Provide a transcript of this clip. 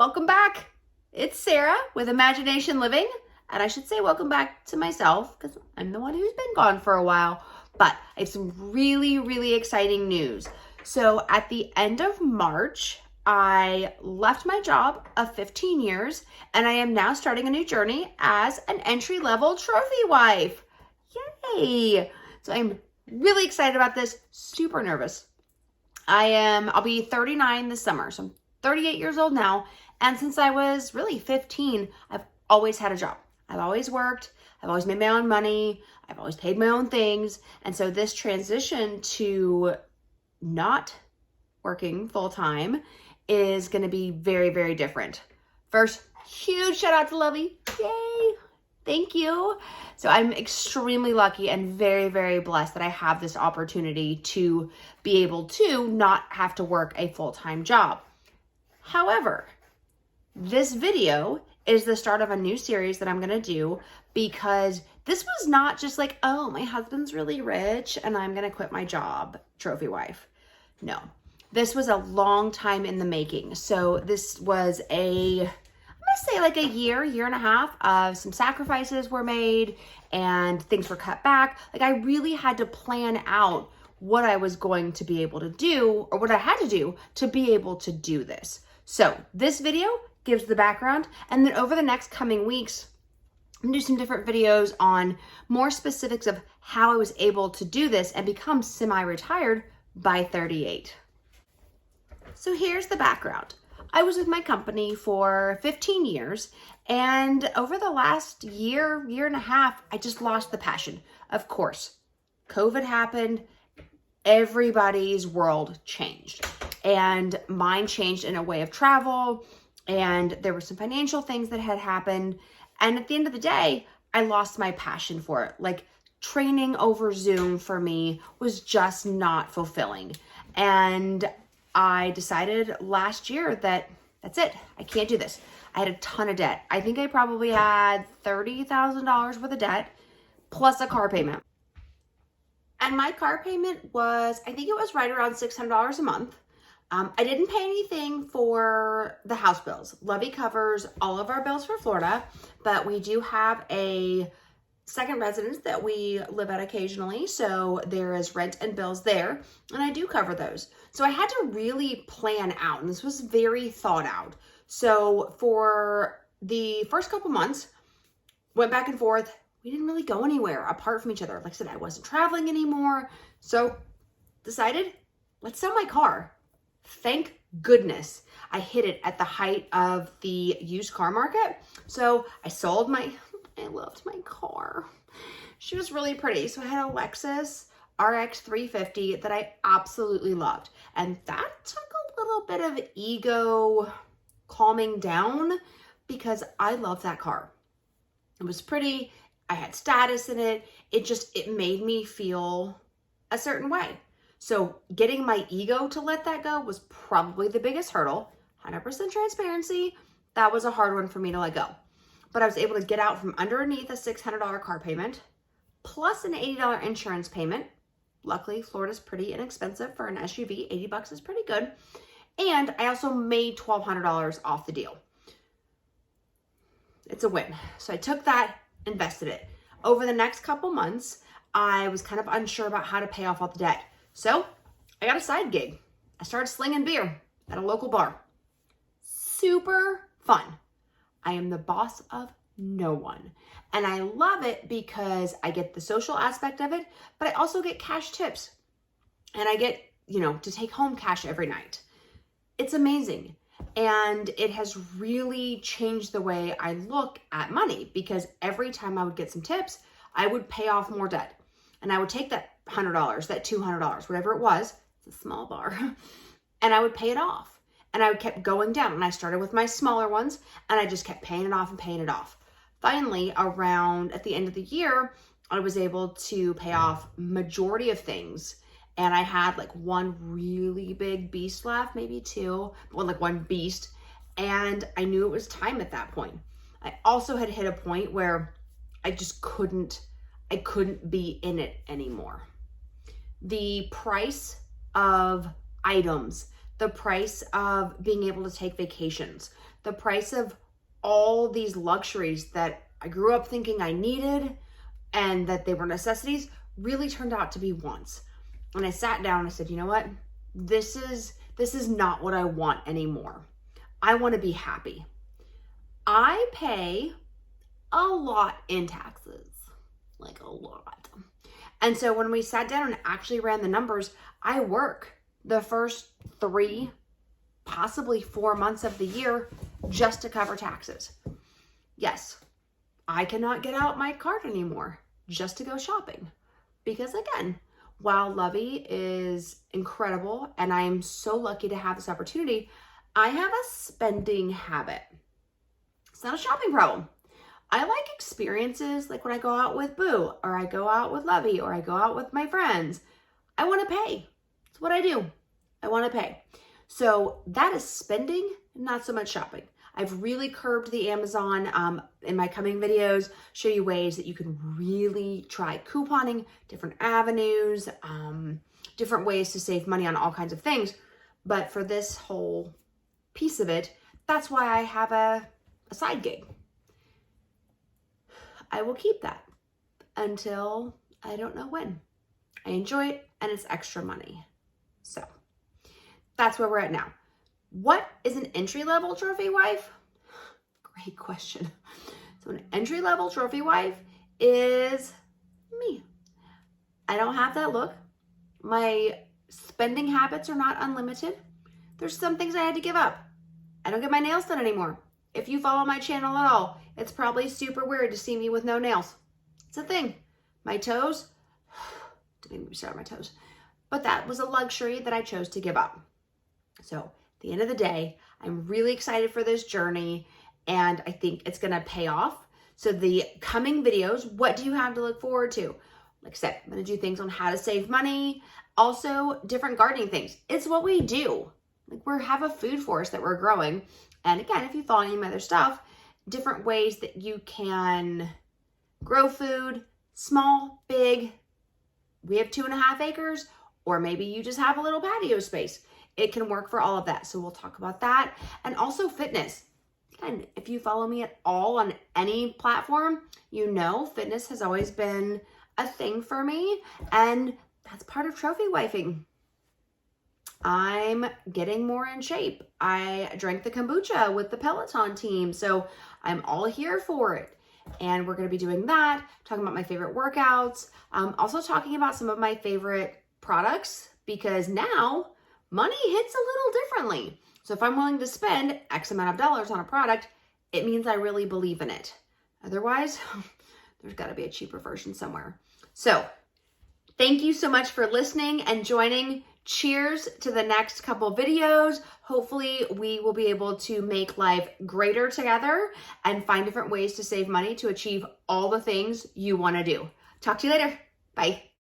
Welcome back. It's Sarah with Imagination Living. And I should say welcome back to myself because I'm the one who's been gone for a while. But I have some really exciting news. So at the end of March, I left my job of 15 years and I am now starting a new journey as an entry-level trophy wife. Yay! So I'm really excited about this, super nervous. I'll be 39 this summer, so I'm 38 years old now. And since I was really 15, I've always had a job. I've always worked. I've always made my own money. I've always paid my own things. And so this transition to not working full time is going to be very different. First, huge shout out to Lovey. Yay! Thank you. So I'm extremely lucky and very blessed that I have this opportunity to be able to not have to work a full-time job. However, this video is the start of a new series that I'm going to do because this was not just like, oh, my husband's really rich and I'm going to quit my job, trophy wife. No, this was a long time in the making. So this was like a year and a half of some sacrifices were made and things were cut back. Like I really had to plan out what I was going to be able to do or what I had to do to be able to do this. So this video gives the background, and then over the next coming weeks, I'm gonna do some different videos on more specifics of how I was able to do this and become semi-retired by 38. So here's the background. I was with my company for 15 years, and over the last year and a half, I just lost the passion. Of course, COVID happened, everybody's world changed, and mine changed in a way of travel, and there were some financial things that had happened, and at the end of the day, I lost my passion for it. Like training over Zoom for me was just not fulfilling, and I decided last year that that's it. I can't do this. I had a ton of debt. I think I probably had $30,000 worth of debt plus a car payment. And my car payment was, I think it was right around $600 a month. I didn't pay anything for the house bills. Lovey covers all of our bills for Florida, but we do have a second residence that we live at occasionally. So there is rent and bills there, and I do cover those. So I had to really plan out, and this was very thought out. So for the first couple months, went back and forth. We didn't really go anywhere apart from each other. Like I said, I wasn't traveling anymore. So decided, let's sell my car. Thank goodness I hit it at the height of the used car market. So I sold I loved my car. She was really pretty. So I had a Lexus RX 350 that I absolutely loved. And that took a little bit of ego calming down because I love that car. It was pretty. I had status in it. It made me feel a certain way. So getting my ego to let that go was probably the biggest hurdle. 100% transparency. That was a hard one for me to let go. But I was able to get out from underneath a $600 car payment plus an $80 insurance payment. Luckily, Florida's pretty inexpensive for an SUV. $80 is pretty good. And I also made $1,200 off the deal. It's a win. So I took that, invested it. Over the next couple months, I was kind of unsure about how to pay off all the debt. So I got a side gig. I started slinging beer at a local bar. Super fun. I am the boss of no one. And I love it because I get the social aspect of it, but I also get cash tips. And I get, to take home cash every night. It's amazing. And it has really changed the way I look at money because every time I would get some tips, I would pay off more debt. And I would take that $100, that $200, whatever it was, it's a small bar, and I would pay it off. And I kept going down. And I started with my smaller ones, and I just kept paying it off and paying it off. Finally, around at the end of the year, I was able to pay off majority of things. And I had like one really big beast left, maybe two, one beast. And I knew it was time at that point. I also had hit a point where I just couldn't be in it anymore. The price of items the price of being able to take vacations, the price of all these luxuries that I grew up thinking I needed and that they were necessities really turned out to be wants. And I sat down and I said, you know what? This is not what I want anymore. I want to be happy. I pay a lot in taxes, like a lot. And so when we sat down and actually ran the numbers, I work the first 3, possibly 4 months of the year just to cover taxes. Yes, I cannot get out my card anymore just to go shopping. Because again, while Lovey is incredible and I am so lucky to have this opportunity, I have a spending habit. It's not a shopping problem. I like experiences, like when I go out with Boo, or I go out with Lovey, or I go out with my friends. I want to pay. It's what I do. I want to pay. So that is spending, not so much shopping. I've really curbed the Amazon. In my coming videos, show you ways that you can really try couponing, different avenues, different ways to save money on all kinds of things. But for this whole piece of it, that's why I have a side gig. I will keep that until I don't know when. I enjoy it and it's extra money. So that's where we're at now. What is an entry-level trophy wife? Great question. So an entry-level trophy wife is me. I don't have that look. My spending habits are not unlimited. There's some things I had to give up. I don't get my nails done anymore. If you follow my channel at all, it's probably super weird to see me with no nails. It's a thing. My toes, didn't even start my toes, but that was a luxury that I chose to give up. So at the end of the day, I'm really excited for this journey and I think it's gonna pay off. So the coming videos, what do you have to look forward to? Like I said, I'm gonna do things on how to save money, also different gardening things. It's what we do. Like we have a food forest that we're growing. And again, if you follow any of my other stuff, different ways that you can grow food, small, big. We have 2.5 acres, or maybe you just have a little patio space. It can work for all of that. So we'll talk about that. And also fitness. Again, if you follow me at all on any platform, you know fitness has always been a thing for me. And that's part of trophy wifing. I'm getting more in shape. I drank the kombucha with the Peloton team, so I'm all here for it. And we're going to be doing that, talking about my favorite workouts, also talking about some of my favorite products, because now money hits a little differently. So if I'm willing to spend X amount of dollars on a product, it means I really believe in it. Otherwise, there's got to be a cheaper version somewhere. So thank you so much for listening and joining. Cheers to the next couple videos. Hopefully we will be able to make life greater together and find different ways to save money to achieve all the things you want to do. Talk to you later. Bye.